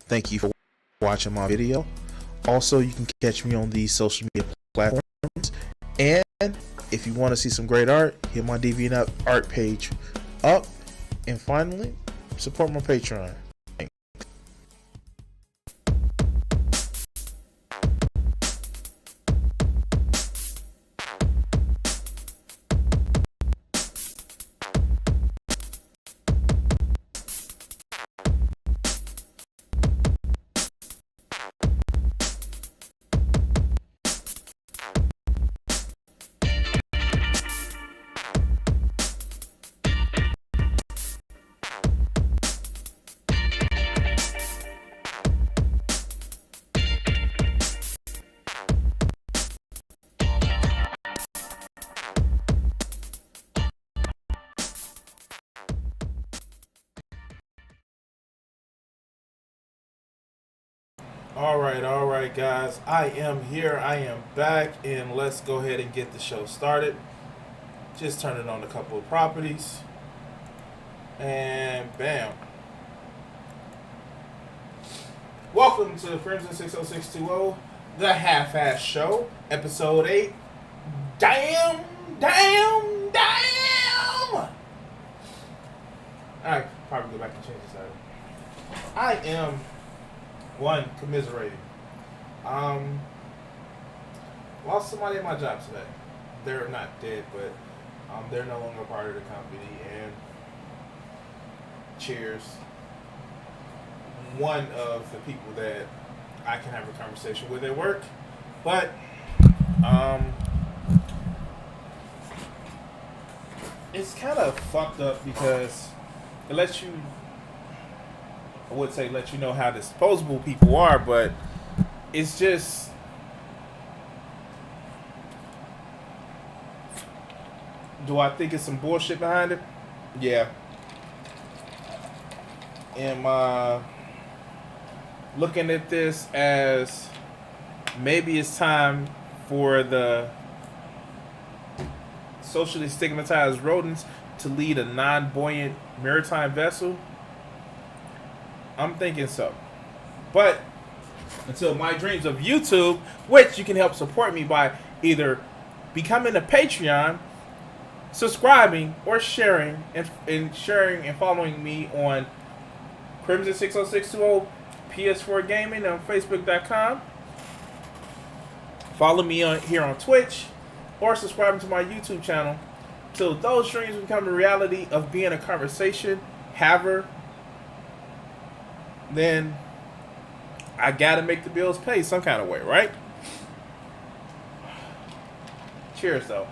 Thank you for watching my video. Also, you can catch me on these social media platforms. And if you want to see some great art, hit my DeviantArt art page up. And finally, support my Patreon. All right, guys. I am here. I am back, and let's go ahead and get the show started. Just turning on a couple of properties, and bam. Welcome to Crimson 60620, the half-ass show, episode 8. Damn. Alright, probably go back and change this item. I am commiserating. Lost somebody at my job today. They're not dead, but they're no longer part of the company. And cheers. One of the people that I can have a conversation with at work, but it's kind of fucked up because it lets you. I would say let you know how disposable people are, but it's just do I think it's some bullshit behind it? Yeah. Am I looking at this as maybe it's time for the socially stigmatized rodents to lead a non-buoyant maritime vessel? I'm thinking so. But until my dreams of YouTube, which you can help support me by either becoming a Patreon, subscribing, or sharing and following me on Crimson 60620 PS4 Gaming on Facebook.com. Follow me here on Twitch, or subscribing to my YouTube channel. Till those dreams become a reality of being a conversation haver, then I gotta make the bills pay some kind of way, right? Cheers, though.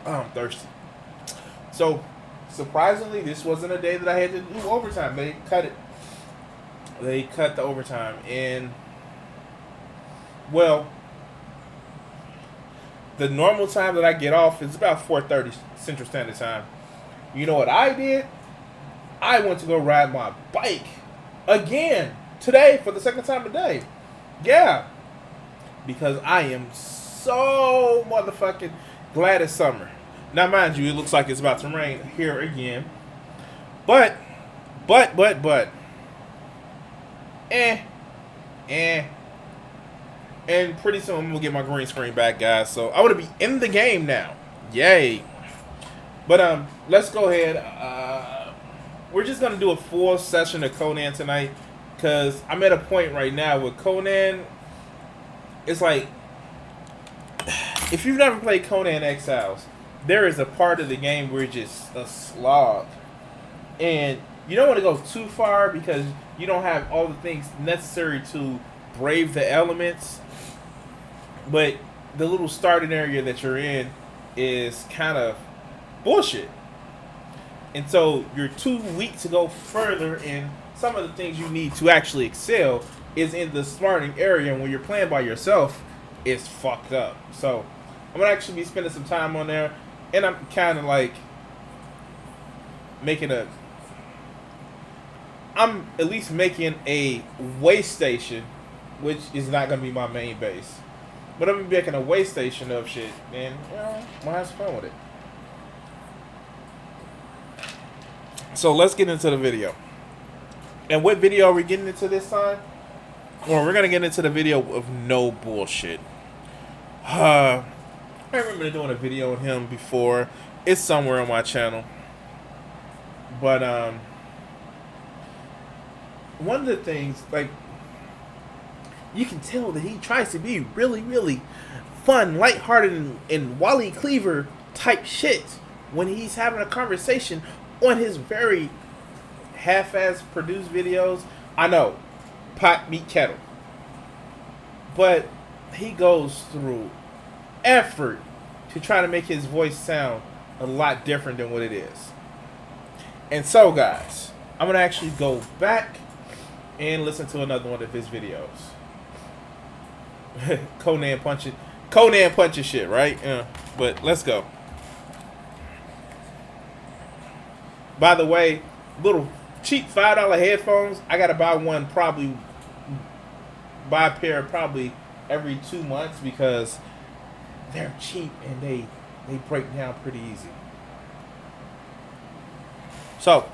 Oh, I'm thirsty. So, surprisingly, this wasn't a day that I had to do overtime. They cut it. They cut the overtime. And, well, the normal time that I get off is about 4:30 Central Standard Time. You know what I did? I went to go ride my bike again today for the second time today. Yeah. Because I am so motherfucking glad it's summer. Now, mind you, it looks like it's about to rain here again. But. And pretty soon I'm going to get my green screen back, guys. So I want to be in the game now. Yay. But let's go ahead. We're just going to do a full session of Conan tonight. Because I'm at a point right now with Conan. It's like, if you've never played Conan Exiles, there is a part of the game where it's just a slog. And you don't want to go too far because you don't have all the things necessary to brave the elements. But the little starting area that you're in is kind of bullshit. And so you're too weak to go further, and some of the things you need to actually excel is in the smarting area, and when you're playing by yourself, it's fucked up. So I'm going to actually be spending some time on there, and I'm kind of like I'm at least making a way station, which is not going to be my main base. But I'm going to be making a way station of shit, and, you know, I'm going to have some fun with it. So let's get into the video. And what video are we getting into this time? Well, we're gonna get into the video of no bullshit. I remember doing a video on him before. It's somewhere on my channel. But one of the things, like, you can tell that he tries to be really, really fun, lighthearted, and Wally Cleaver type shit when he's having a conversation on his very half-ass produced videos. I know, pot meet kettle, but he goes through effort to try to make his voice sound a lot different than what it is. And so, guys, I'm gonna actually go back and listen to another one of his videos. Conan punching shit, right? Yeah. But let's go. By the way, little cheap $5 headphones. I gotta buy one, buy a pair probably every 2 months because they're cheap and they break down pretty easy. So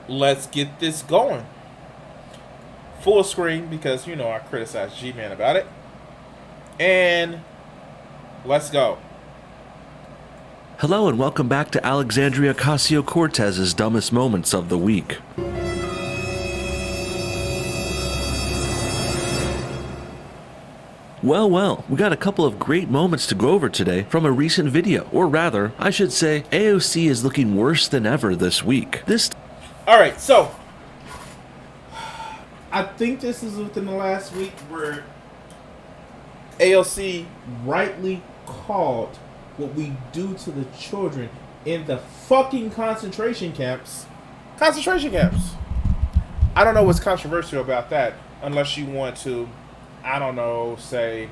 let's get this going. Full screen because, you know, I criticized G-Man about it. And let's go. Hello and welcome back to Alexandria Ocasio-Cortez's Dumbest Moments of the Week. Well, we got a couple of great moments to go over today from a recent video, or rather, I should say, AOC is looking worse than ever this week. Alright, so I think this is within the last week where AOC rightly called what we do to the children in the fucking concentration camps. Concentration camps. I don't know what's controversial about that unless you want to, I don't know, say,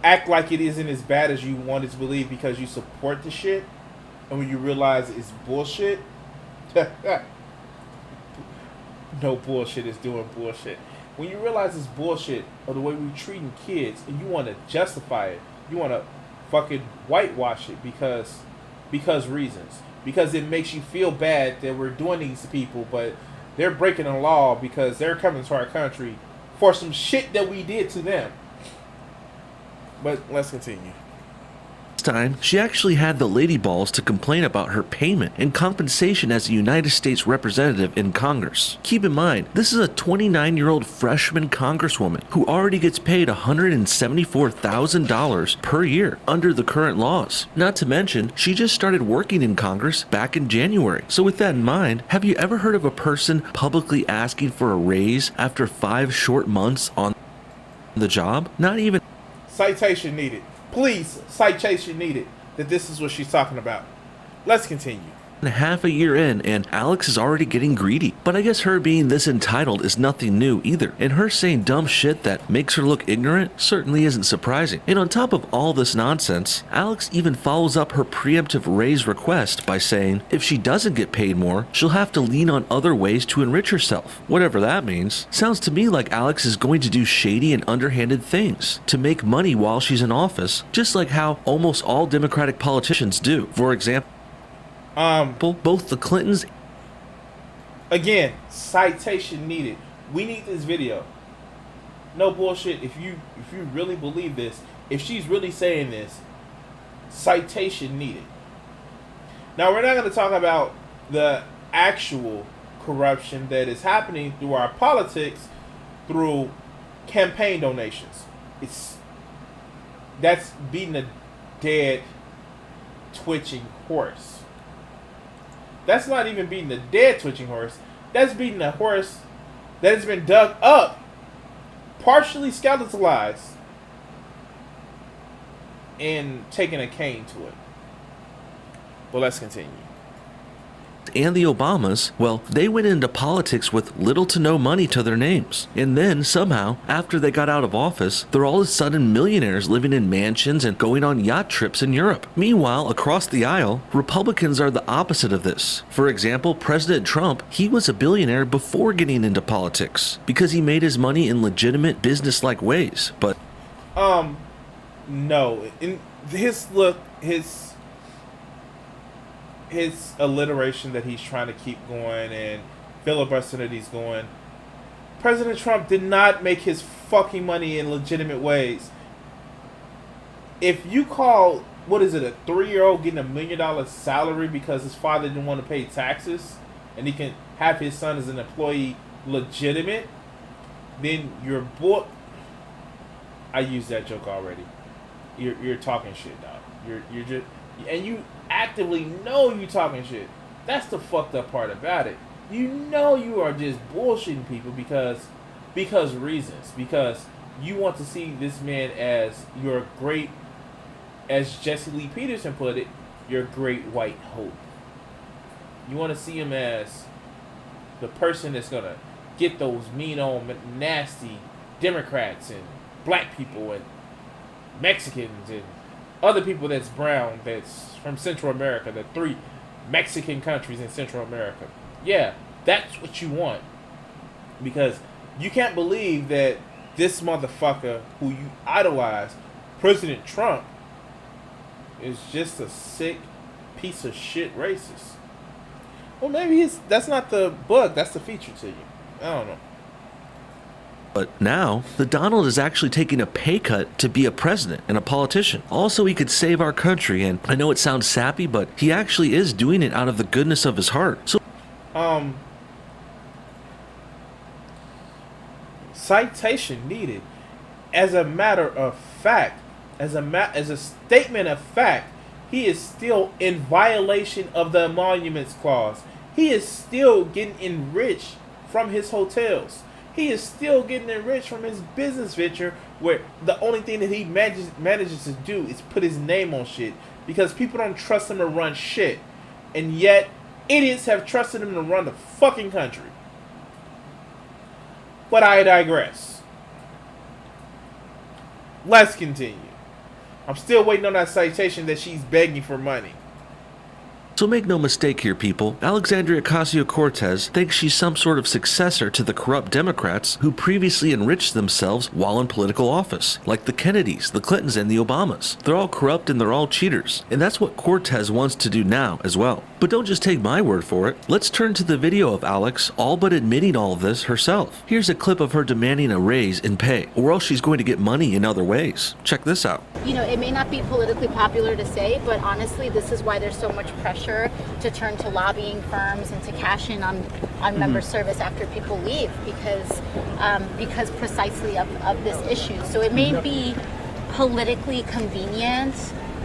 act like it isn't as bad as you want it to believe because you support the shit, and when you realize it's bullshit, no bullshit is doing bullshit. When you realize it's bullshit or the way we're treating kids, and you want to justify it, you want to fucking whitewash it because reasons. Because it makes you feel bad that we're doing these to people, but they're breaking the law because they're coming to our country for some shit that we did to them. But let's continue. This time, she actually had the lady balls to complain about her payment and compensation as a United States representative in Congress. Keep in mind, this is a 29-year-old freshman congresswoman who already gets paid $174,000 per year under the current laws. Not to mention, she just started working in Congress back in January. So with that in mind, have you ever heard of a person publicly asking for a raise after 5 short months on the job? Not even. Citation needed. Please, citation needed that this is what she's talking about. Let's continue. Half a year in, and Alex is already getting greedy. But I guess her being this entitled is nothing new either, and her saying dumb shit that makes her look ignorant certainly isn't surprising. And on top of all this nonsense, Alex even follows up her preemptive raise request by saying if she doesn't get paid more, she'll have to lean on other ways to enrich herself. Whatever that means. Sounds to me like Alex is going to do shady and underhanded things to make money while she's in office, just like how almost all Democratic politicians do. For example, both the Clintons. Again, citation needed. We need this video. No bullshit. If you really believe this, if she's really saying this, citation needed. Now we're not going to talk about the actual corruption that is happening through our politics through campaign donations. That's beating a dead, twitching horse. That's not even beating a dead twitching horse. That's beating a horse that has been dug up, partially skeletalized, and taking a cane to it. But let's continue. And the Obamas, well, they went into politics with little to no money to their names. And then, somehow, after they got out of office, they're all of a sudden millionaires living in mansions and going on yacht trips in Europe. Meanwhile, across the aisle, Republicans are the opposite of this. For example, President Trump, he was a billionaire before getting into politics, because he made his money in legitimate business-like ways, but... No. In his his alliteration that he's trying to keep going and filibuster that he's going. President Trump did not make his fucking money in legitimate ways. If you call, what is it, a 3-year-old getting $1 million salary because his father didn't want to pay taxes and he can have his son as an employee legitimate, then you're boy. I used that joke already. You're talking shit, dog. You're just, and you actively know you talking shit. That's the fucked up part about it. You know you are just bullshitting people because reasons. Because you want to see this man as your great, as Jesse Lee Peterson put it, your great white hope. You want to see him as the person that's gonna get those mean old nasty Democrats and black people and Mexicans and other people that's brown, that's from Central America, the 3 Mexican countries in Central America. Yeah, that's what you want. Because you can't believe that this motherfucker who you idolize, President Trump, is just a sick piece of shit racist. Well, maybe that's not the book, that's the feature to you. I don't know. But now, the Donald is actually taking a pay cut to be a president and a politician. Also, he could save our country, and I know it sounds sappy, but he actually is doing it out of the goodness of his heart. So, citation needed. As a matter of fact, as a statement of fact, he is still in violation of the emoluments clause. He is still getting enriched from his hotels. He is still getting enriched from his business venture, where the only thing that he manages to do is put his name on shit because people don't trust him to run shit, and yet idiots have trusted him to run the fucking country. But I digress. Let's continue. I'm still waiting on that citation that she's begging for money. So make no mistake here, people. Alexandria Ocasio-Cortez thinks she's some sort of successor to the corrupt Democrats who previously enriched themselves while in political office, like the Kennedys, the Clintons, and the Obamas. They're all corrupt and they're all cheaters, and that's what Cortez wants to do now as well. But don't just take my word for it. Let's turn to the video of Alex all but admitting all of this herself. Here's a clip of her demanding a raise in pay, or else she's going to get money in other ways. Check this out. You know, it may not be politically popular to say, but honestly, this is why there's so much pressure to turn to lobbying firms and to cash in on member service after people leave because precisely of this issue. So it may be politically convenient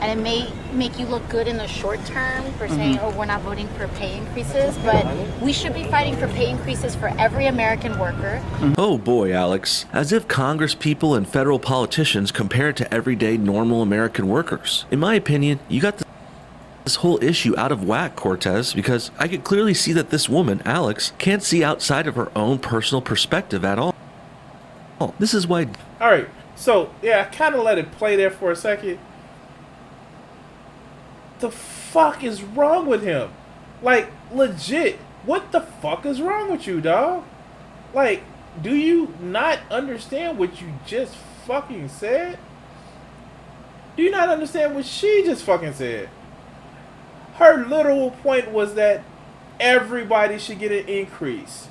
and it may make you look good in the short term for saying, oh, we're not voting for pay increases, but we should be fighting for pay increases for every American worker. Oh boy, Alex. As if Congress people and federal politicians compare to everyday normal American workers. In my opinion, you got this whole issue out of whack, Cortez, because I could clearly see that this woman, Alex, can't see outside of her own personal perspective at all. This is why... Alright, so, yeah, I kind of let it play there for a second. The fuck is wrong with him? Like, legit, what the fuck is wrong with you, dog? Like, do you not understand what you just fucking said? Do you not understand what she just fucking said? Her literal point was that everybody should get an increase.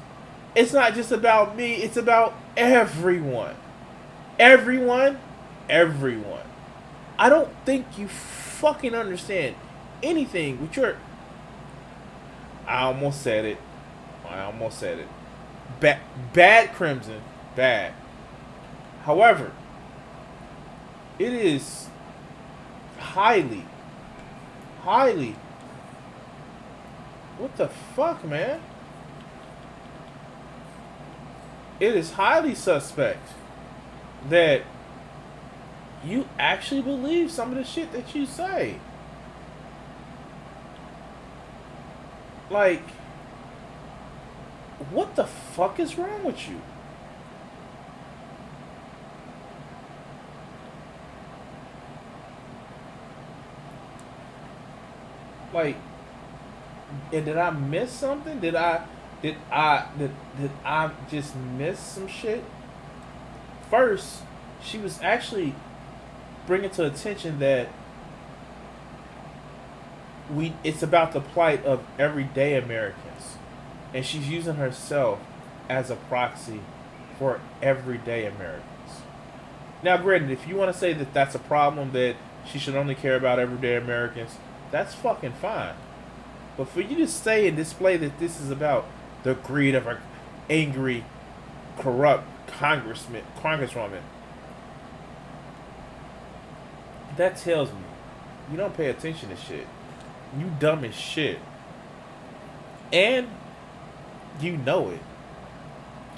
It's not just about me, it's about everyone. Everyone. I don't think you fucking understand anything with your... I almost said it. Bad Crimson. Bad. However, it is highly... What the fuck, man? It is highly suspect that you actually believe some of the shit that you say. Like, what the fuck is wrong with you? Like, and did I miss something? Did I just miss some shit? First, she was actually bringing to attention that it's about the plight of everyday Americans, and she's using herself as a proxy for everyday Americans. Now, granted, if you want to say that that's a problem, that she should only care about everyday Americans, that's fucking fine. But for you to say and display that this is about the greed of an angry, corrupt congresswoman, that tells me you don't pay attention to shit. You dumb as shit. And you know it.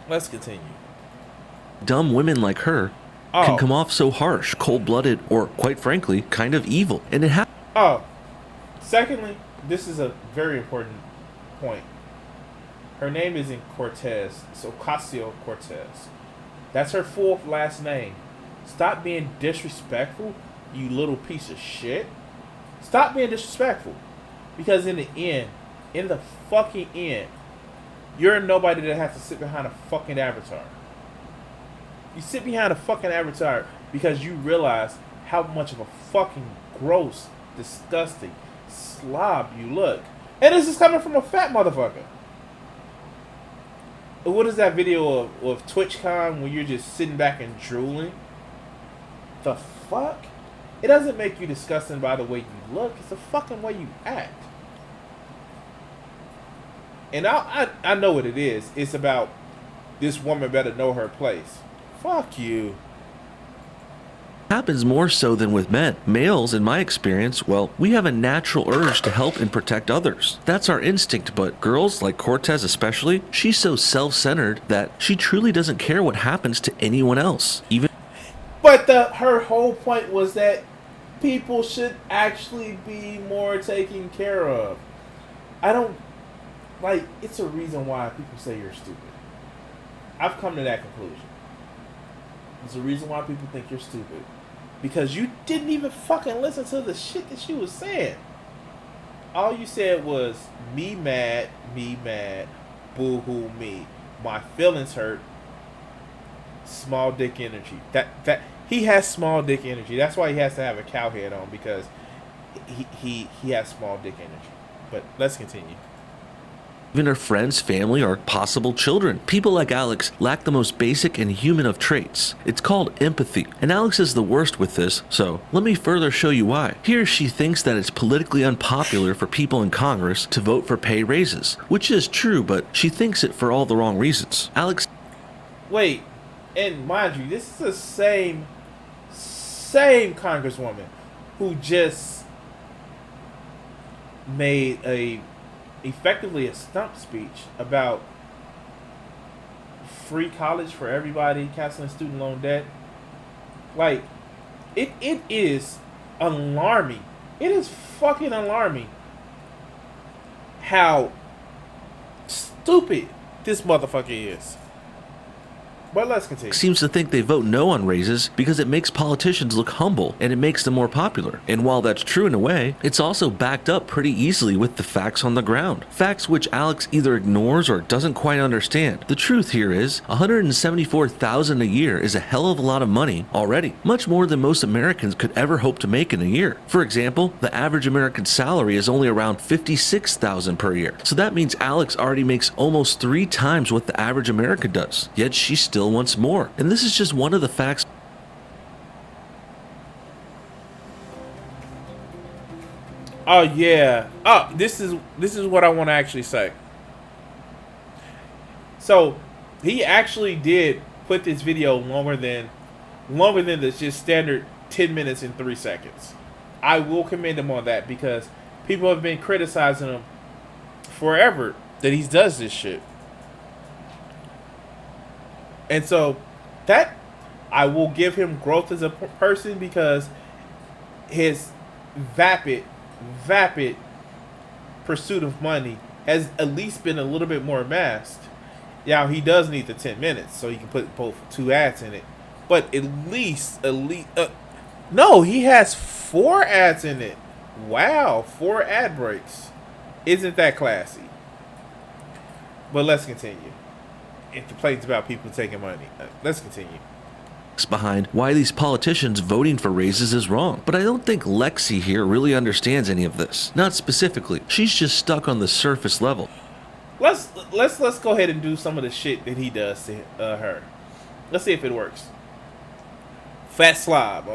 Let's continue. Dumb women like her can come off so harsh, cold-blooded, or quite frankly, kind of evil. And it Secondly, this is a very important point. Her name isn't Cortez, it's Ocasio-Cortez. That's her full last name. Stop being disrespectful, you little piece of shit. Stop being disrespectful. Because in the fucking end, you're nobody that has to sit behind a fucking avatar. You sit behind a fucking avatar because you realize how much of a fucking gross, disgusting slob you look. And this is coming from a fat motherfucker. What is that video of TwitchCon when you're just sitting back and drooling? The fuck? It doesn't make you disgusting by the way you look. It's the fucking way you act. And I know what it is. It's about this woman better know her place. Fuck you. Happens more so than with men. Males, in my experience, well, we have a natural urge to help and protect others. That's our instinct, but girls, like Cortez especially, she's so self-centered that she truly doesn't care what happens to anyone else. But her whole point was that people should actually be more taken care of. It's a reason why people say you're stupid. I've come to that conclusion. There's a reason why people think you're stupid. Because you didn't even fucking listen to the shit that she was saying. All you said was, me mad, boo-hoo me. My feelings hurt. Small dick energy. That he has small dick energy. That's why he has to have a cow head on, because he has small dick energy. But let's continue. Even her friends, family, or possible children. People like Alex lack the most basic and human of traits. It's called empathy, and Alex is the worst with this, so let me further show you why. Here she thinks that it's politically unpopular for people in Congress to vote for pay raises, which is true, but she thinks it for all the wrong reasons. Alex... Wait, and mind you, this is the same congresswoman who just made effectively a stump speech about free college for everybody, canceling student loan debt. Like, it is alarming. It is fucking alarming how stupid this motherfucker is. But let's continue. Seems to think they vote no on raises because it makes politicians look humble and it makes them more popular. And while that's true in a way, it's also backed up pretty easily with the facts on the ground. Facts which Alex either ignores or doesn't quite understand. The truth here is, $174,000 a year is a hell of a lot of money already. Much more than most Americans could ever hope to make in a year. For example, the average American salary is only around $56,000 per year. So that means Alex already makes almost 3 times what the average American does. Yet she still wants more. And this is just one of the facts. Oh yeah. Oh, this is what I want to actually say. So he actually did put this video longer than the just standard 10 minutes and 3 seconds. I will commend him on that, because people have been criticizing him forever that he does this shit. And so that I will give him growth as a person, because his vapid pursuit of money has at least been a little bit more amassed. Now, he does need the 10 minutes so he can put both 2 ads in it. But at least no, he has 4 ads in it. Wow, 4 ad breaks. Isn't that classy? But let's continue. It complains about people taking money. Let's continue. facts behind why these politicians voting for raises is wrong. But I don't think Lexi here really understands any of this. Not specifically. She's just stuck on the surface level. Let's go ahead and do some of the shit that he does to her. Let's see if it works. Fat slob.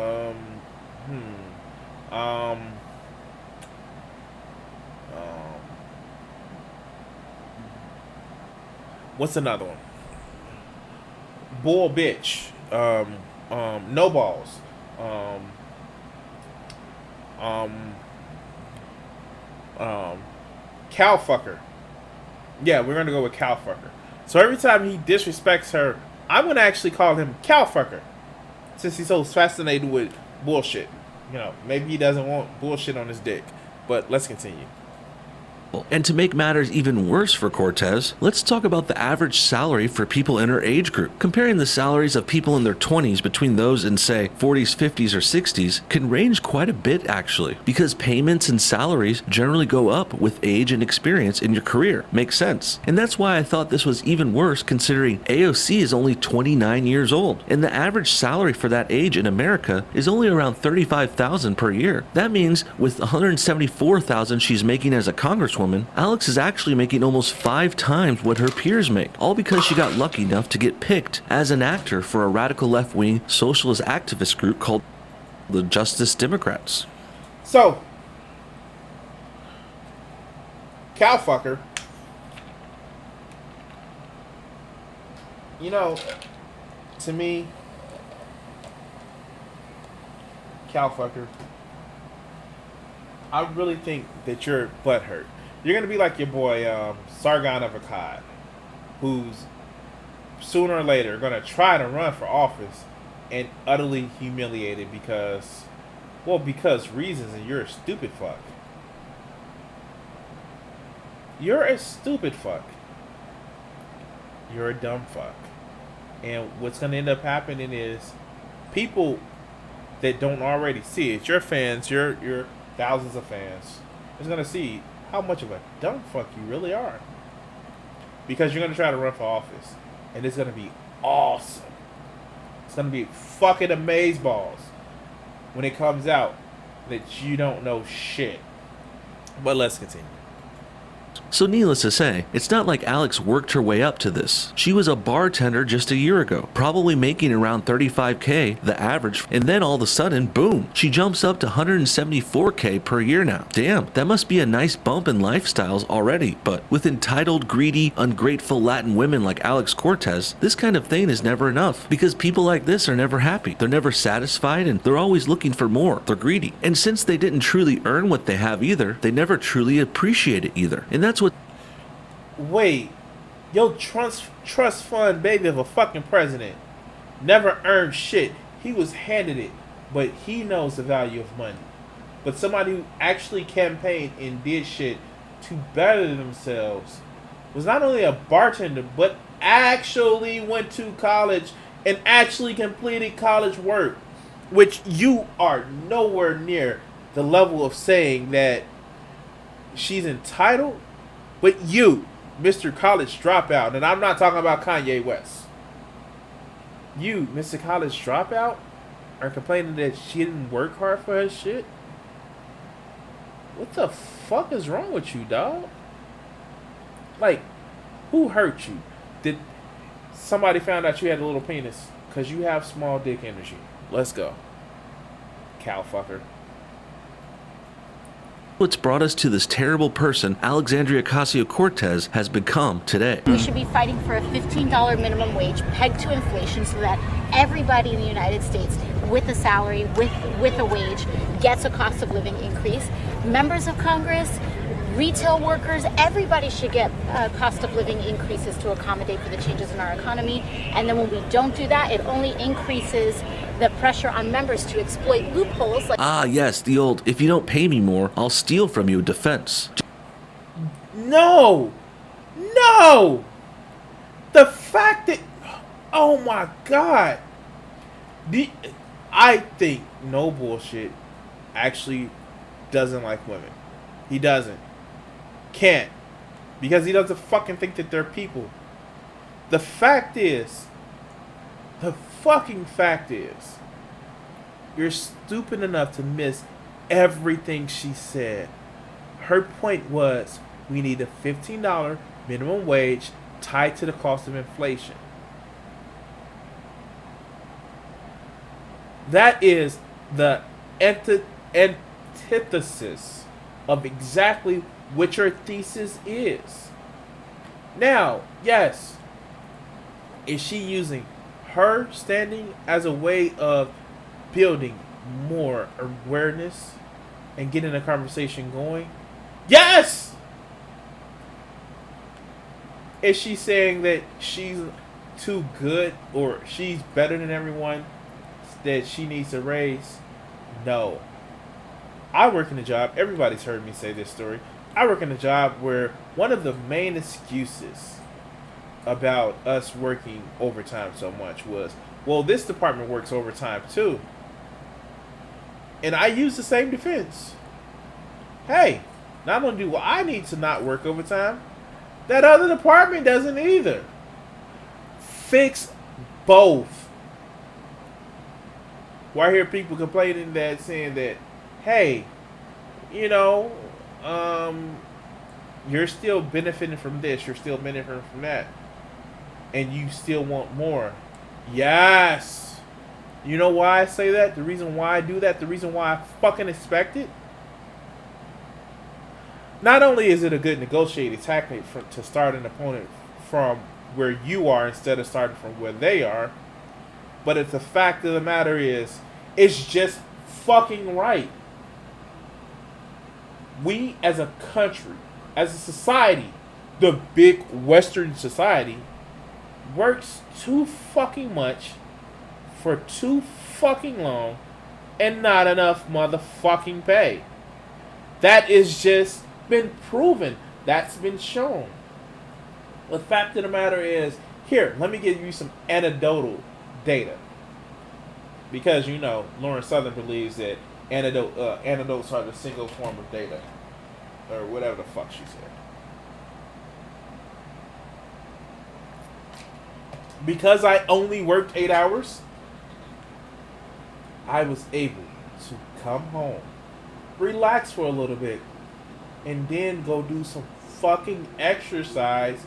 What's another one? Bull bitch. No balls. Cow fucker. Yeah, we're gonna go with cow fucker. So every time he disrespects her, I'm gonna actually call him cow fucker, since he's so fascinated with bullshit. You know, maybe he doesn't want bullshit on his dick. But let's continue. And to make matters even worse for Cortez, let's talk about the average salary for people in her age group. Comparing the salaries of people in their 20s between those in, say, 40s, 50s, or 60s can range quite a bit, actually, because payments and salaries generally go up with age and experience in your career. Makes sense. And that's why I thought this was even worse, considering AOC is only 29 years old, and the average salary for that age in America is only around $35,000 per year. That means with $174,000 she's making as a congresswoman, Alex is actually making almost 5 times what her peers make, all because she got lucky enough to get picked as an actor for a radical left-wing socialist activist group called the Justice Democrats. So, cow fucker. You know, to me, cow fucker, I really think that you're butthurt. You're going to be like your boy, Sargon of Akkad, who's sooner or later going to try to run for office and utterly humiliated because reasons, and you're a stupid fuck. You're a stupid fuck. You're a dumb fuck. And what's going to end up happening is people that don't already see it, your fans, your thousands of fans, is going to see how much of a dumb fuck you really are. Because you're going to try to run for office. And it's going to be awesome. It's going to be fucking amazeballs when it comes out that you don't know shit. But let's continue. So needless to say, it's not like Alex worked her way up to this. She was a bartender just a year ago, probably making around $35K, the average, and then all of a sudden, boom, she jumps up to $174K per year now. Damn, that must be a nice bump in lifestyles already. But with entitled, greedy, ungrateful Latin women like Alex Cortez, this kind of thing is never enough, because people like this are never happy. They're never satisfied, and they're always looking for more. They're greedy. And since they didn't truly earn what they have either, they never truly appreciate it either. And that's what... Wait, yo, trust fund baby of a fucking president never earned shit. He was handed it, but he knows the value of money. But somebody who actually campaigned and did shit to better themselves was not only a bartender, but actually went to college and actually completed college work, which you are nowhere near the level of saying that she's entitled. But you, Mr. College Dropout, and I'm not talking about Kanye West. You, Mr. College Dropout, are complaining that she didn't work hard for her shit? What the fuck is wrong with you, dog? Like, who hurt you? Did somebody found out you had a little penis? Because you have small dick energy. Let's go. Cow fucker. What's brought us to this terrible person Alexandria Ocasio-Cortez has become today. We should be fighting for a $15 minimum wage pegged to inflation so that everybody in the United States with a salary, with a wage, gets a cost of living increase. Members of Congress, retail workers, everybody should get cost of living increases to accommodate for the changes in our economy. And then when we don't do that, it only increases the pressure on members to exploit loopholes. Yes, the old, if you don't pay me more, I'll steal from you defense. No! No! The fact that... Oh my God. I think, no bullshit, actually doesn't like women. He doesn't. Can't. Because he doesn't fucking think that they're people. The fact is... fucking fact is, you're stupid enough to miss everything she said. Her point was, we need a $15 minimum wage tied to the cost of inflation. That is the antithesis of exactly what your thesis is. Now, yes, is she using her standing as a way of building more awareness and getting a conversation going? Yes! Is she saying that she's too good or she's better than everyone that she needs a raise? No. I work in a job, everybody's heard me say this story. I work in a job where one of the main excuses about us working overtime so much was, well, this department works overtime too. And I use the same defense. Hey, not only do I need to not work overtime, that other department doesn't either. Fix both. Well, I hear people complaining that, saying that, hey, you know, you're still benefiting from this, you're still benefiting from that, and you still want more. Yes. You know why I say that? The reason why I do that, the reason why I fucking expect it? Not only is it a good negotiating tactic to start an opponent from where you are instead of starting from where they are, but it's the fact of the matter is, it's just fucking right. We as a country, as a society, the big Western society, works too fucking much for too fucking long and not enough motherfucking pay. That is just been proven. That's been shown. The fact of the matter is, here, let me give you some anecdotal data. Because, you know, Lauren Southern believes that anecdotes are the single form of data. Or whatever the fuck she said. Because I only worked 8 hours, I was able to come home, relax for a little bit, and then go do some fucking exercise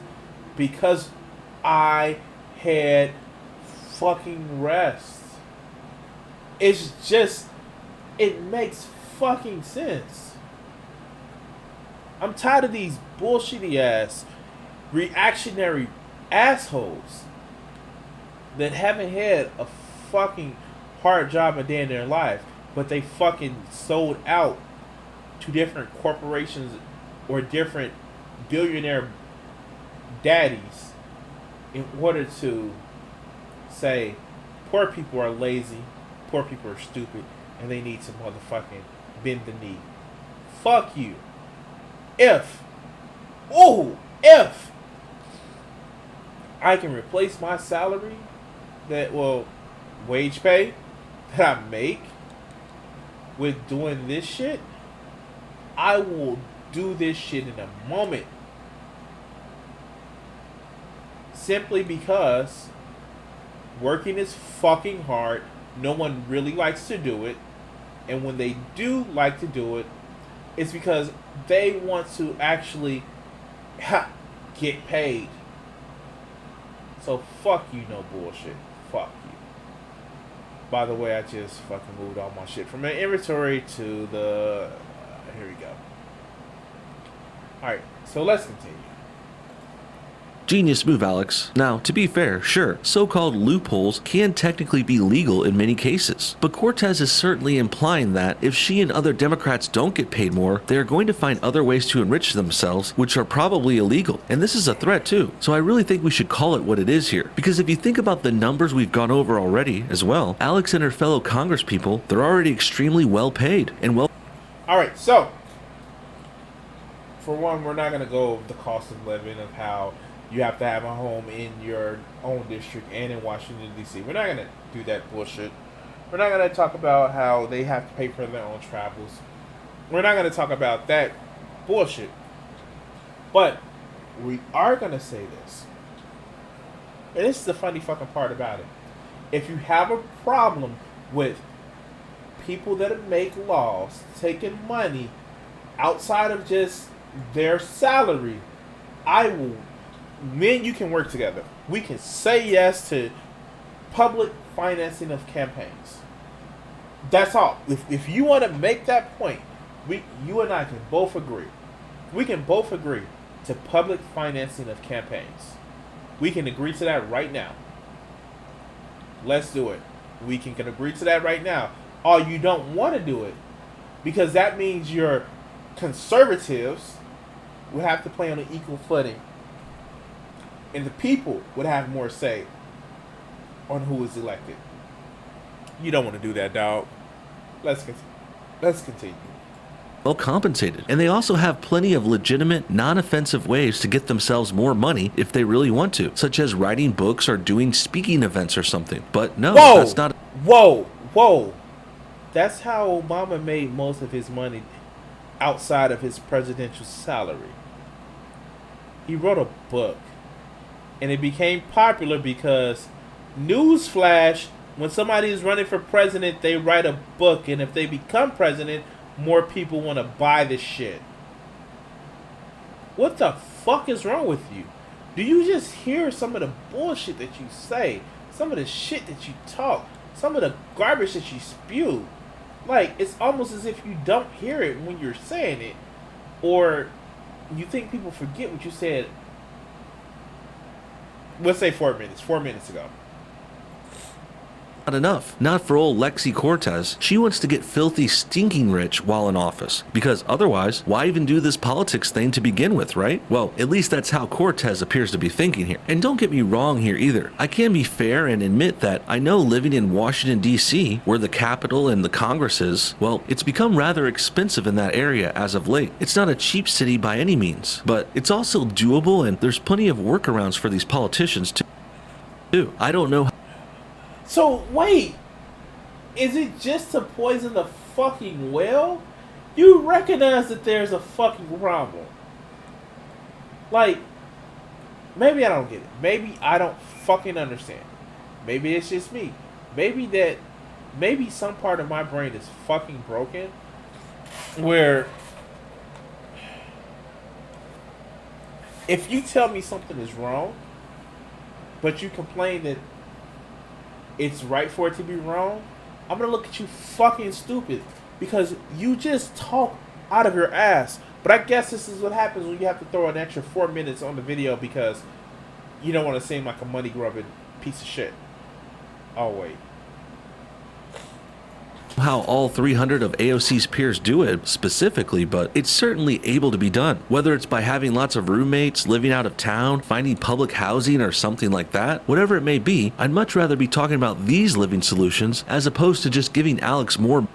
because I had fucking rest. It's just, it makes fucking sense. I'm tired of these bullshitty ass, reactionary assholes that haven't had a fucking hard job a day in their life, but they fucking sold out to different corporations or different billionaire daddies in order to say poor people are lazy, poor people are stupid, and they need to motherfucking bend the knee. Fuck you. If I can replace my salary, wage pay that I make with doing this shit, I will do this shit in a moment. Simply because working is fucking hard. No one really likes to do it. And when they do like to do it, it's because they want to actually get paid. So fuck you, no bullshit. Fuck you. By the way, I just fucking moved all my shit from my inventory to the... here we go. Alright, so let's continue. Genius move, Alex. Now, to be fair, sure, so-called loopholes can technically be legal in many cases, but Cortez is certainly implying that if she and other Democrats don't get paid more, they are going to find other ways to enrich themselves, which are probably illegal. And this is a threat too. So I really think we should call it what it is here. Because if you think about the numbers we've gone over already as well, Alex and her fellow congresspeople, they're already extremely well paid and well... Alright, so, for one, we're not going to go over the cost of living of how you have to have a home in your own district and in Washington, D.C. We're not going to do that bullshit. We're not going to talk about how they have to pay for their own travels. We're not going to talk about that bullshit. But we are going to say this. And this is the funny fucking part about it. if you have a problem with people that make laws taking money outside of just their salary, I will. Me and you can work together. We can say yes to public financing of campaigns. That's all. If you want to make that point, you and I can both agree. We can both agree to public financing of campaigns. We can agree to that right now. Let's do it. We can agree to that right now. Or you don't want to do it because that means your conservatives would have to play on an equal footing, and the people would have more say on who is elected. You don't want to do that, dog. Let's continue. Well compensated. And they also have plenty of legitimate, non-offensive ways to get themselves more money if they really want to, such as writing books or doing speaking events or something. But no, that's not... Whoa. That's how Obama made most of his money outside of his presidential salary. He wrote a book. And it became popular because, newsflash, when somebody is running for president, they write a book. And if they become president, more people want to buy this shit. What the fuck is wrong with you? Do you just hear some of the bullshit that you say? Some of the shit that you talk? Some of the garbage that you spew? Like, it's almost as if you don't hear it when you're saying it. Or you think people forget what you said, let's say 4 minutes ago. Not enough. Not for old Lexi Cortez. She wants to get filthy, stinking rich while in office. Because otherwise, why even do this politics thing to begin with, right? Well, at least that's how Cortez appears to be thinking here. And don't get me wrong here either. I can be fair and admit that I know living in Washington, D.C., where the Capitol and the Congress is, well, it's become rather expensive in that area as of late. It's not a cheap city by any means, but it's also doable, and there's plenty of workarounds for these politicians too. I don't know. So, wait. Is it just to poison the fucking well? You recognize that there's a fucking problem. Like, maybe I don't get it. Maybe I don't fucking understand. Maybe it's just me. Maybe some part of my brain is fucking broken. Where, if you tell me something is wrong, but you complain that it's right for it to be wrong, I'm gonna look at you fucking stupid because you just talk out of your ass. But I guess this is what happens when you have to throw an extra 4 minutes on the video because you don't want to seem like a money grubbing piece of shit. Oh wait. How all 300 of AOC's peers do it specifically, but it's certainly able to be done. Whether it's by having lots of roommates, living out of town, finding public housing or something like that, whatever it may be, I'd much rather be talking about these living solutions as opposed to just giving Alex more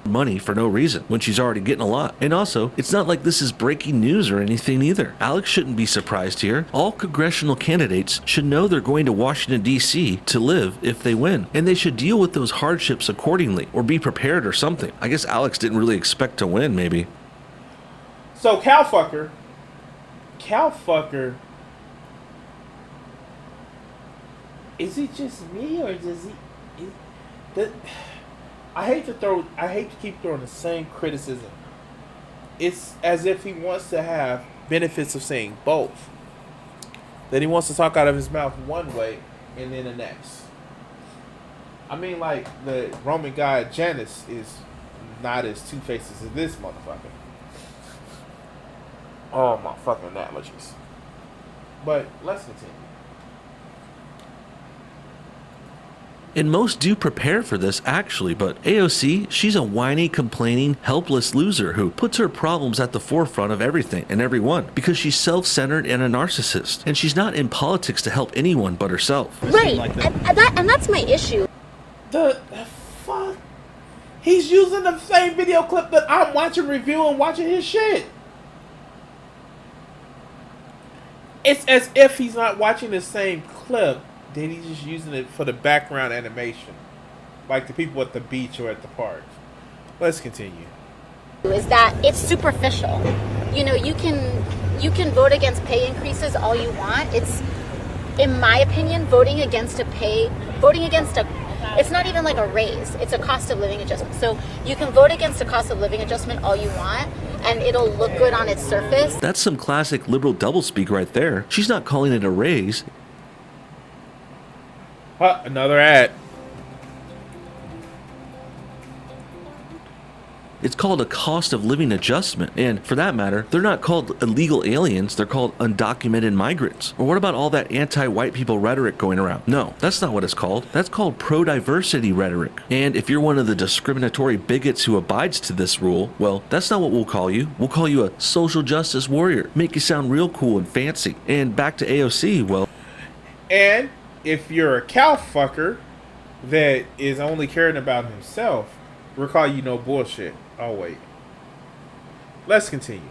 money for no reason when she's already getting a lot. And also, it's not like this is breaking news or anything either. Alex shouldn't be surprised here. All congressional candidates should know they're going to Washington, D.C. to live if they win, and they should deal with those hardships accordingly or be prepared or something. I guess Alex didn't really expect to win, maybe. So Cowfucker, is it just me or does he? I hate to keep throwing the same criticism. It's as if he wants to have benefits of saying both. That he wants to talk out of his mouth one way and then the next. I mean, like, the Roman god Janus is not as two-faced as this motherfucker. Oh, my fucking analogies. But let's continue. And most do prepare for this, actually, but AOC, she's a whiny, complaining, helpless loser who puts her problems at the forefront of everything and everyone because she's self-centered and a narcissist, and she's not in politics to help anyone but herself. Right, and that's my issue. The fuck? He's using the same video clip that I'm watching, reviewing, watching his shit. It's as if he's not watching the same clip. Then he's just using it for the background animation. Like the people at the beach or at the park. Let's continue. Is that it's superficial. You know, you can vote against pay increases all you want. in my opinion, voting against it's not even like a raise, it's a cost of living adjustment. So you can vote against a cost of living adjustment all you want, and it'll look good on its surface. That's some classic liberal doublespeak right there. She's not calling it a raise. Another ad. It's called a cost of living adjustment. And for that matter, they're not called illegal aliens, they're called undocumented migrants. Or what about all that anti-white people rhetoric going around? No, that's not what it's called. That's called pro-diversity rhetoric. And if you're one of the discriminatory bigots who abides to this rule, well, that's not what we'll call you. We'll call you a social justice warrior. Make you sound real cool and fancy. And back to AOC, well... And if you're a cow fucker that is only caring about himself, we'll call you no bullshit. Oh, wait. Let's continue.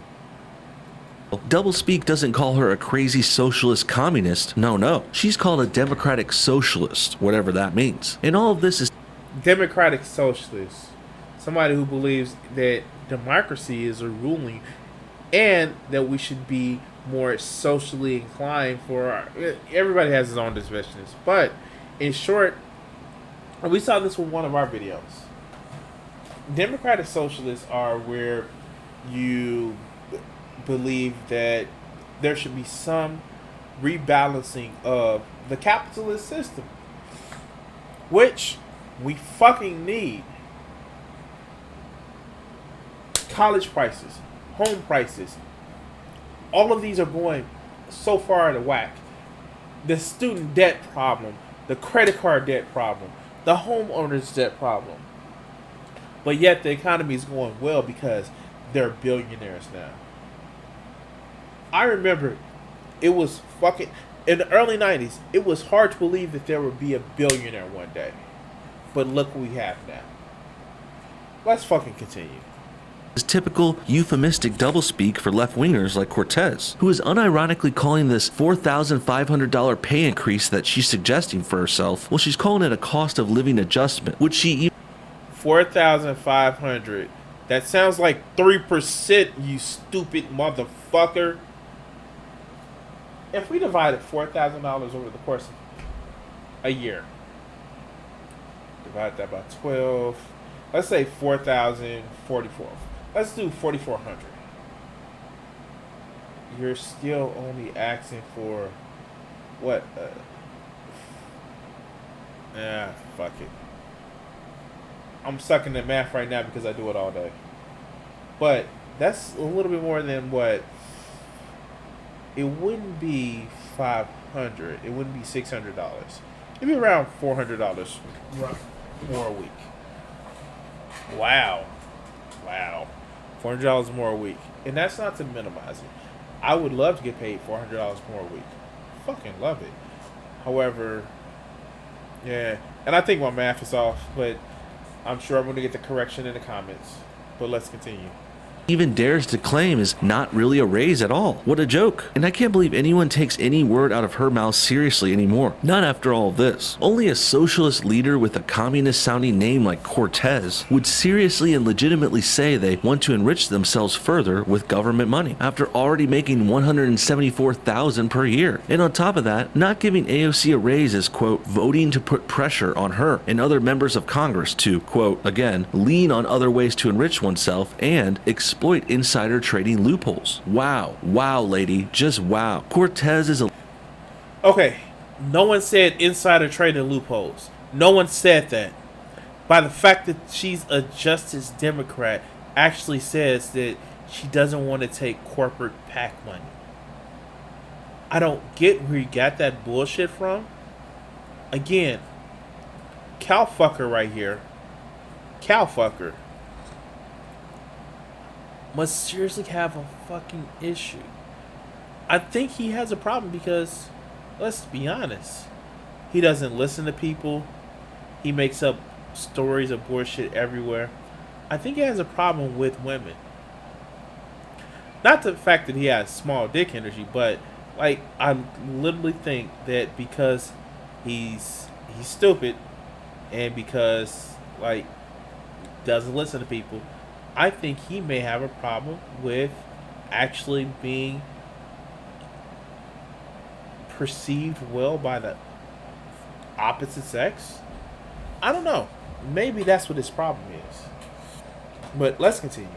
Doublespeak doesn't call her a crazy socialist communist. No. She's called a democratic socialist, whatever that means. And all of this is... Democratic socialist. Somebody who believes that democracy is a ruling and that we should be more socially inclined for our... Everybody has his own divisiveness. But, in short, we saw this with one of our videos. Democratic socialists are where you believe that there should be some rebalancing of the capitalist system, which we fucking need. College prices, home prices, all of these are going so far out of whack. The student debt problem, the credit card debt problem, the homeowner's debt problem. But yet the economy is going well because they're billionaires now. I remember it was fucking... In the early 90s, it was hard to believe that there would be a billionaire one day. But look what we have now. Let's fucking continue. Is typical euphemistic doublespeak for left-wingers like Cortez, who is unironically calling this $4,500 pay increase that she's suggesting for herself, well, she's calling it a cost of living adjustment, which she... 4,500. That sounds like 3%, you stupid motherfucker. If we divided $4,000 over the course of a year, divide that by 12. Let's say 4,044. Let's do 4,400. You're still only asking for what? Fuck it. I'm stuck in the math right now because I do it all day. But that's a little bit more than what... It wouldn't be $500. It wouldn't be $600. It'd be around $400 more a week. Wow. $400 more a week. And that's not to minimize it. I would love to get paid $400 more a week. Fucking love it. However, yeah. And I think my math is off, but... I'm sure I'm going to get the correction in the comments. But let's continue. even dares to claim is not really a raise at all. What a joke. And I can't believe anyone takes any word out of her mouth seriously anymore. Not after all of this. Only a socialist leader with a communist sounding name like Cortez would seriously and legitimately say they want to enrich themselves further with government money after already making $174,000 per year. And on top of that, not giving AOC a raise is, quote, voting to put pressure on her and other members of Congress to, quote, again, lean on other ways to enrich oneself and exploit insider trading loopholes. Wow. Wow, lady. Just wow. Cortez is a... Okay, no one said insider trading loopholes. No one said that. By the fact that she's a Justice Democrat actually says that she doesn't want to take corporate PAC money. I don't get where you got that bullshit from. Again, cowfucker right here. Cowfucker must seriously have a fucking issue. I think he has a problem because, let's be honest, he doesn't listen to people. He makes up stories of bullshit everywhere. I think he has a problem with women. Not the fact that he has small dick energy, but like I literally think that because he's stupid and because like doesn't listen to people, I think he may have a problem with actually being perceived well by the opposite sex. I don't know. Maybe that's what his problem is. But let's continue.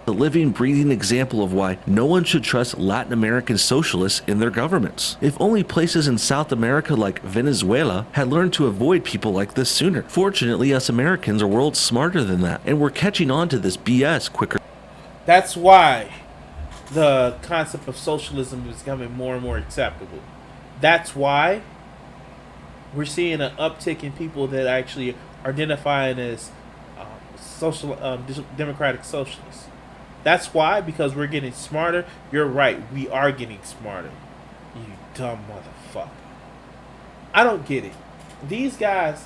A living, breathing example of why no one should trust Latin American socialists in their governments. If only places in South America like Venezuela had learned to avoid people like this sooner. Fortunately, us Americans are worlds smarter than that, and we're catching on to this BS quicker. That's why the concept of socialism is becoming more and more acceptable. That's why we're seeing an uptick in people that actually are identifying as democratic socialists. That's why, because we're getting smarter. You're right, we are getting smarter. You dumb motherfucker. I don't get it. These guys,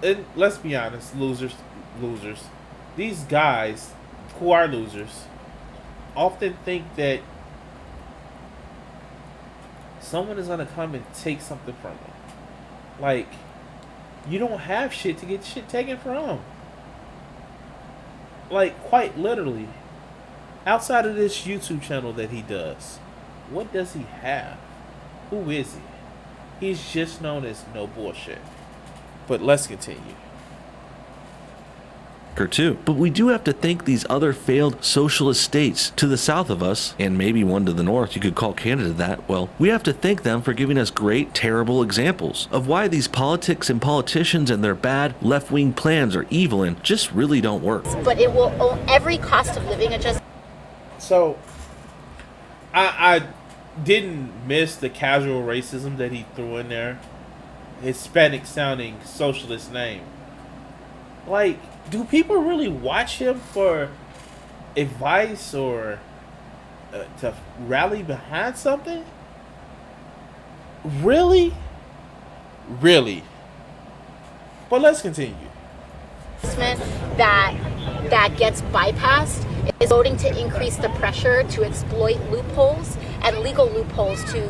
and let's be honest, losers. These guys who are losers often think that someone is gonna come and take something from them. Like, you don't have shit to get shit taken from. Like, quite literally, outside of this YouTube channel that he does, what does he have? Who is he? He's just known as no bullshit. But let's continue. Too. But we do have to thank these other failed socialist states to the south of us, and maybe one to the north, you could call Canada that. Well, we have to thank them for giving us great, terrible examples of why these politics and politicians and their bad left-wing plans are evil and just really don't work. But it will, every cost of living adjustment. So, I didn't miss the casual racism that he threw in there. Hispanic sounding socialist name. Like, do people really watch him for advice or to rally behind something? Really? But let's continue. That gets bypassed is voting to increase the pressure to exploit loopholes and legal loopholes to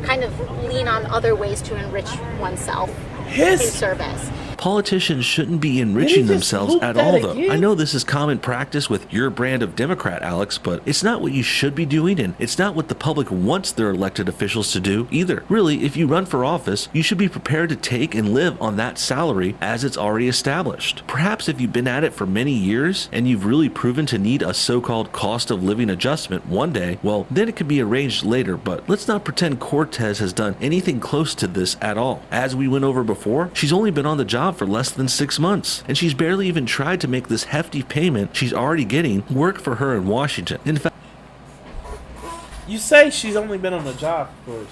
kind of lean on other ways to enrich oneself in service. Politicians shouldn't be enriching themselves at all, though. I know this is common practice with your brand of Democrat, Alex, but it's not what you should be doing, and it's not what the public wants their elected officials to do either. Really, if you run for office, you should be prepared to take and live on that salary as it's already established. Perhaps if you've been at it for many years and you've really proven to need a so-called cost of living adjustment one day, well, then it can be arranged later, but let's not pretend Cortez has done anything close to this at all. As we went over before, she's only been on the job for less than 6 months, and she's barely even tried to make this hefty payment she's already getting work for her in Washington. In fact, you say she's only been on the job for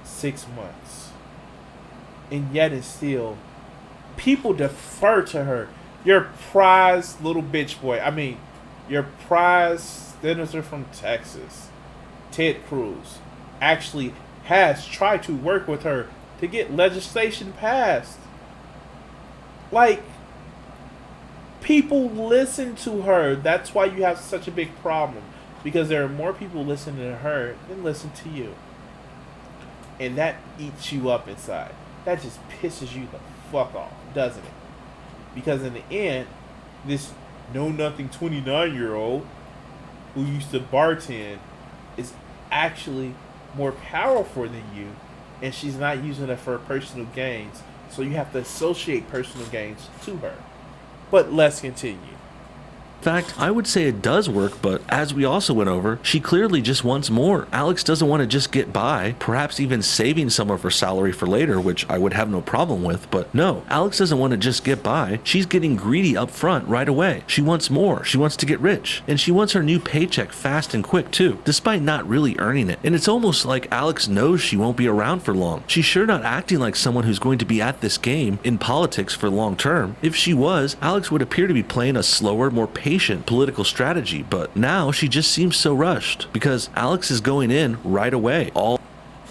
6 months, and yet it's still people defer to her. Your prize little bitch boy. I mean, your prize senator from Texas, Ted Cruz, actually has tried to work with her to get legislation passed. Like, people listen to her. That's why you have such a big problem. Because there are more people listening to her than listen to you. And that eats you up inside. That just pisses you the fuck off, doesn't it? Because in the end, this know-nothing 29-year-old who used to bartend is actually more powerful than you. And she's not using it for personal gains. So you have to associate personal gains to her. But let's continue. In fact, I would say it does work, but as we also went over, she clearly just wants more. Alex doesn't want to just get by, perhaps even saving some of her salary for later, which I would have no problem with, but no, Alex doesn't want to just get by. She's getting greedy up front right away. She wants more. She wants to get rich, and she wants her new paycheck fast and quick too, despite not really earning it. And it's almost like Alex knows she won't be around for long. She's sure not acting like someone who's going to be at this game in politics for long term. If she was, Alex would appear to be playing a slower, more patient political strategy, but now she just seems so rushed because Alex is going in right away.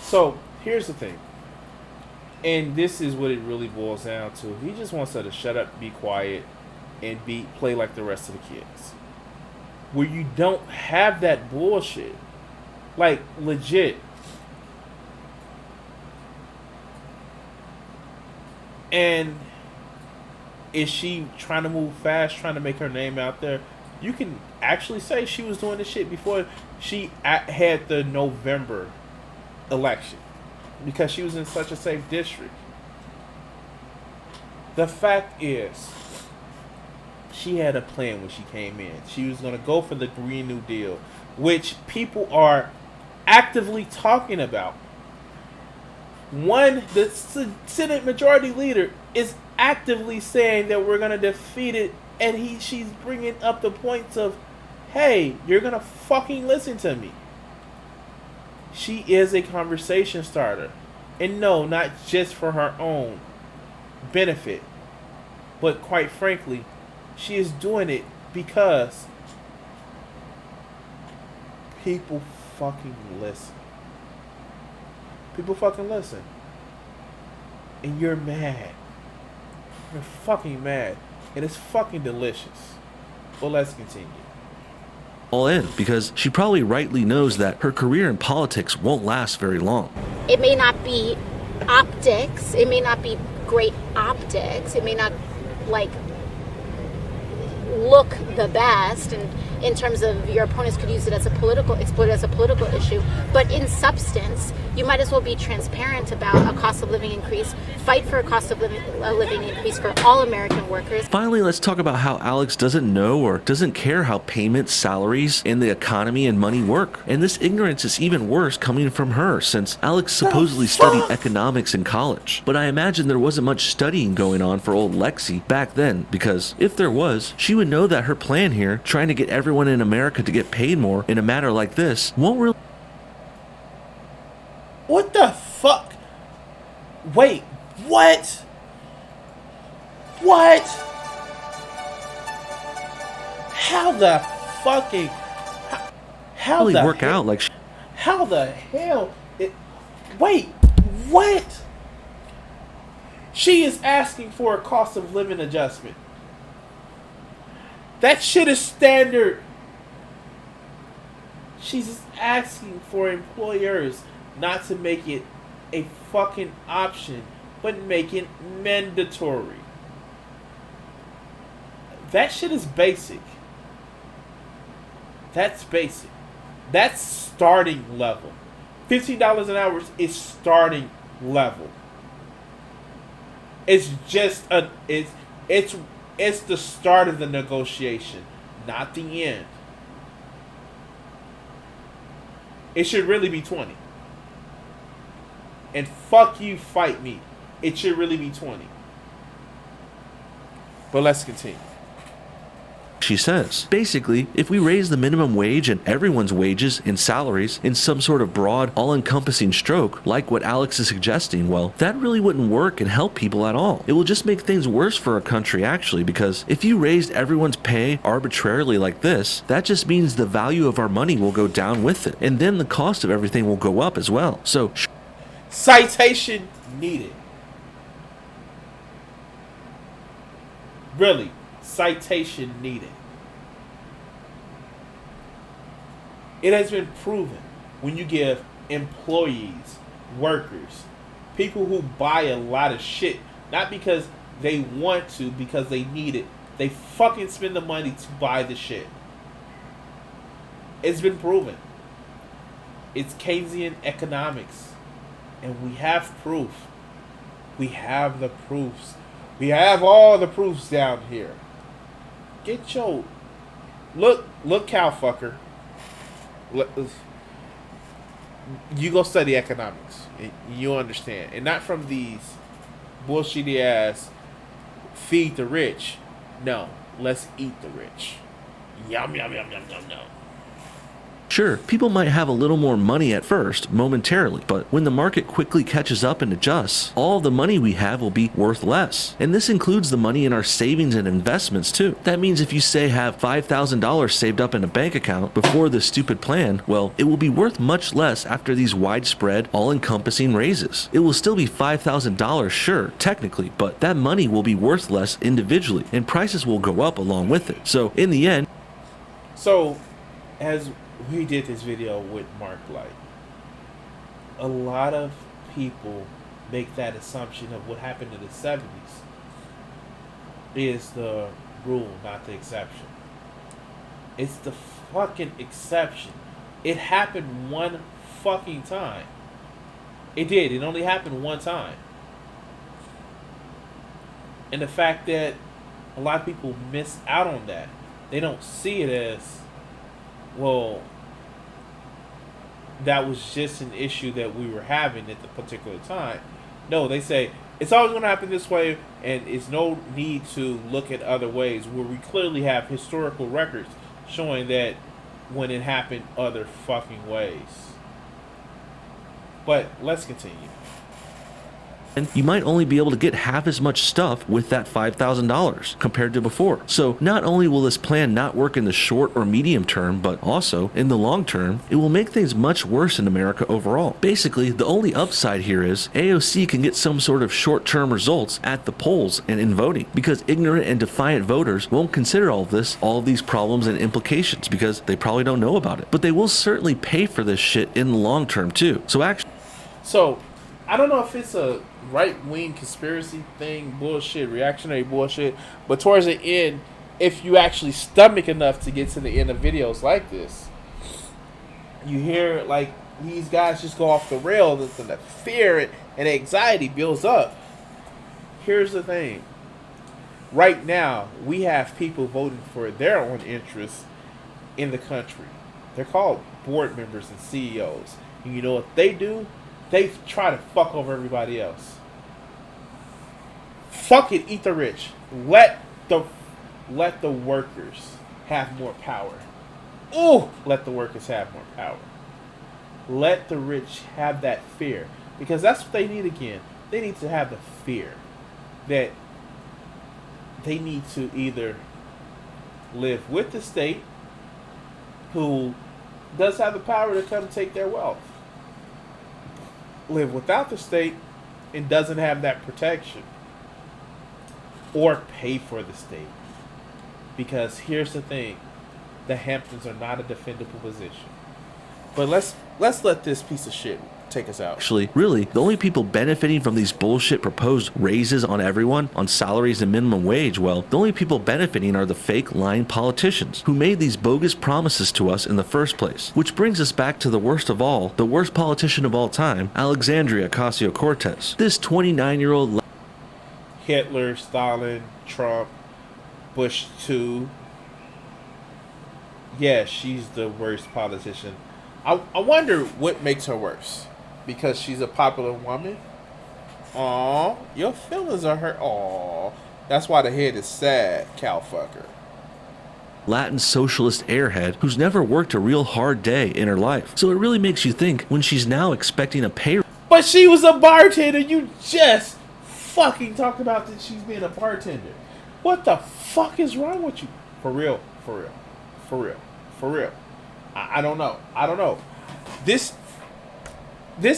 So here's the thing, and this is what it really boils down to. He just wants her to shut up, be quiet, and play like the rest of the kids. Where you don't have that bullshit, like legit. And is she trying to move fast, trying to make her name out there? You can actually say she was doing this shit before she had the November election. because she was in such a safe district. The fact is, she had a plan when she came in. She was going to go for the Green New Deal, which people are actively talking about. The Senate Majority Leader is actively saying that we're going to defeat it, and she's bringing up the points of, hey, you're going to fucking listen to me. She is a conversation starter. And no, not just for her own benefit, but quite frankly, she is doing it because people fucking listen. People fucking listen. And you're mad. You're fucking mad. And it's fucking delicious. Well, let's continue. All in, because she probably rightly knows that her career in politics won't last very long. It may not be optics. It may not be great optics. It may not look the best, and in terms of your opponents could use it as exploit it as a political issue, but in substance you might as well be transparent about a cost of living increase, fight for a cost of living increase for all American workers. Finally, let's talk about how Alex doesn't know or doesn't care how payments, salaries, and the economy and money work. And this ignorance is even worse coming from her, since Alex supposedly studied economics in college. But I imagine there wasn't much studying going on for old Lexi back then, because if there was, she would know that her plan here, trying to get everyone in America to get paid more in a matter like this, won't really... What the fuck? Wait, what? What? How the fucking... How really the work hell, out like... How the hell... Wait, what? She is asking for a cost of living adjustment. That shit is standard. She's asking for employers not to make it a fucking option, but make it mandatory. That shit is basic. That's basic. That's starting level. $15 an hour is starting level. It's just it's the start of the negotiation, not the end. It should really be 20. And fuck you, fight me. It should really be 20. But let's continue. She says, basically, if we raise the minimum wage and everyone's wages and salaries in some sort of broad, all-encompassing stroke, like what Alex is suggesting, well, that really wouldn't work and help people at all. It will just make things worse for our country, actually, because if you raised everyone's pay arbitrarily like this, that just means the value of our money will go down with it, and then the cost of everything will go up as well. So, citation needed. Really, citation needed. It has been proven when you give employees, workers, people who buy a lot of shit, not because they want to, because they need it, they fucking spend the money to buy the shit. It's been proven. It's Keynesian economics. And we have proof. We have the proofs. We have all the proofs down here. Get your... Look, cowfucker. You go study economics. You understand. And not from these bullshitty ass feed the rich. No, let's eat the rich. Yum, yum, yum, yum, yum, yum. sure, people might have a little more money at first, momentarily, but when the market quickly catches up and adjusts, all the money we have will be worth less. And this includes the money in our savings and investments too. That means if you say have $5,000 saved up in a bank account before this stupid plan, well, it will be worth much less after these widespread, all-encompassing raises. It will still be $5,000, sure, technically, but that money will be worth less individually, and prices will go up along with it. So in the end, as we did this video with Mark Light, a lot of people make that assumption of what happened in the 70s is the rule, not the exception. It's the fucking exception. It happened one fucking time. It did. It only happened one time. And the fact that a lot of people miss out on that. They don't see it as, well, that was just an issue that we were having at the particular time. No, they say, it's always going to happen this way, and it's no need to look at other ways, where we clearly have historical records showing that when it happened other fucking ways. But let's continue. And you might only be able to get half as much stuff with that $5,000 compared to before. So not only will this plan not work in the short or medium term, but also in the long term, it will make things much worse in America overall. Basically, the only upside here is AOC can get some sort of short-term results at the polls and in voting, because ignorant and defiant voters won't consider all of these problems and implications, because they probably don't know about it. But they will certainly pay for this shit in the long term too. So I don't know if it's a right-wing conspiracy thing, bullshit, reactionary bullshit, but towards the end, if you actually stomach enough to get to the end of videos like this, you hear like these guys just go off the rails and the fear and anxiety builds up. Here's the thing. Right now, we have people voting for their own interests in the country. They're called board members and CEOs. And you know what they do? They try to fuck over everybody else. Fuck it, eat the rich. Let the workers have more power. Ooh, let the workers have more power. Let the rich have that fear. Because that's what they need again. They need to have the fear that they need to either live with the state, who does have the power to come take their wealth, live without the state and doesn't have that protection, or pay for the state. Because here's the thing, the Hamptons are not a defendable position. But let's let this piece of shit take us out. Actually, really, the only people benefiting from these bullshit proposed raises on everyone, on salaries and minimum wage, well, the only people benefiting are the fake, lying politicians who made these bogus promises to us in the first place. Which brings us back to the worst of all, the worst politician of all time, Alexandria Ocasio-Cortez. This 29-year-old Hitler, Stalin, Trump, Bush 2. Yeah, she's the worst politician. I wonder what makes her worse. Because she's a popular woman? Aw, your feelings are hurt. Aw, that's why the head is sad, cowfucker. Latin socialist airhead who's never worked a real hard day in her life. So it really makes you think when she's now expecting a pay. But she was a bartender. You just fucking talked about that she's being a bartender. What the fuck is wrong with you? For real, for real, for real, for real. I don't know. I don't know. This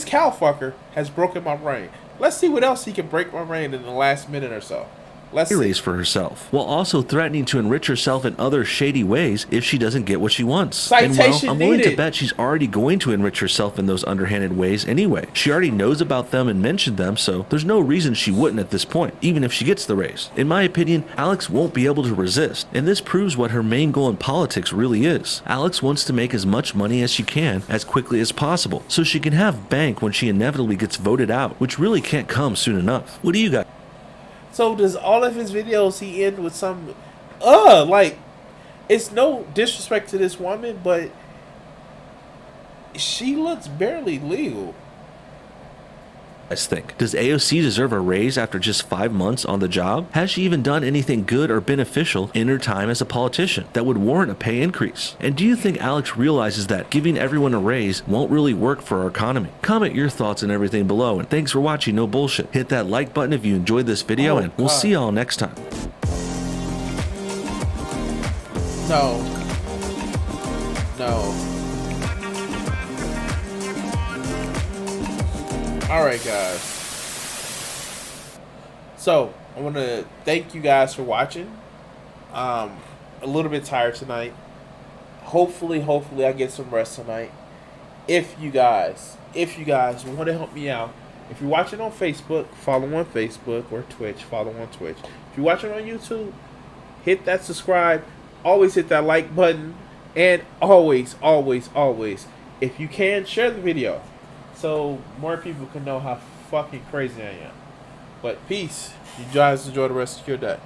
cowfucker has broken my brain. Let's see what else he can break my brain in the last minute or so. Let's raise for herself, while also threatening to enrich herself in other shady ways if she doesn't get what she wants. Citation and well, I'm willing needed. to bet she's already going to enrich herself in those underhanded ways anyway. She already knows about them and mentioned them, so there's no reason she wouldn't at this point, even if she gets the raise. In my opinion, Alex won't be able to resist, and this proves what her main goal in politics really is. Alex wants to make as much money as she can, as quickly as possible, so she can have bank when she inevitably gets voted out, which really can't come soon enough. What do you got? So does all of his videos he end with some like, it's no disrespect to this woman, but she looks barely legal. Guys think? Does AOC deserve a raise after just 5 months on the job? Has she even done anything good or beneficial in her time as a politician that would warrant a pay increase? And do you think Alex realizes that giving everyone a raise won't really work for our economy? Comment your thoughts and everything below, and thanks for watching No Bullshit. Hit that like button if you enjoyed this video, and we'll see y'all next time. No. No. Alright, guys. So, I want to thank you guys for watching. A little bit tired tonight. Hopefully I get some rest tonight. If you guys want to help me out, if you're watching on Facebook, follow on Facebook, or Twitch, follow on Twitch. If you're watching on YouTube, hit that subscribe. Always hit that like button. And always, if you can, share the video. so more people can know how fucking crazy I am. But peace. You guys enjoy the rest of your day.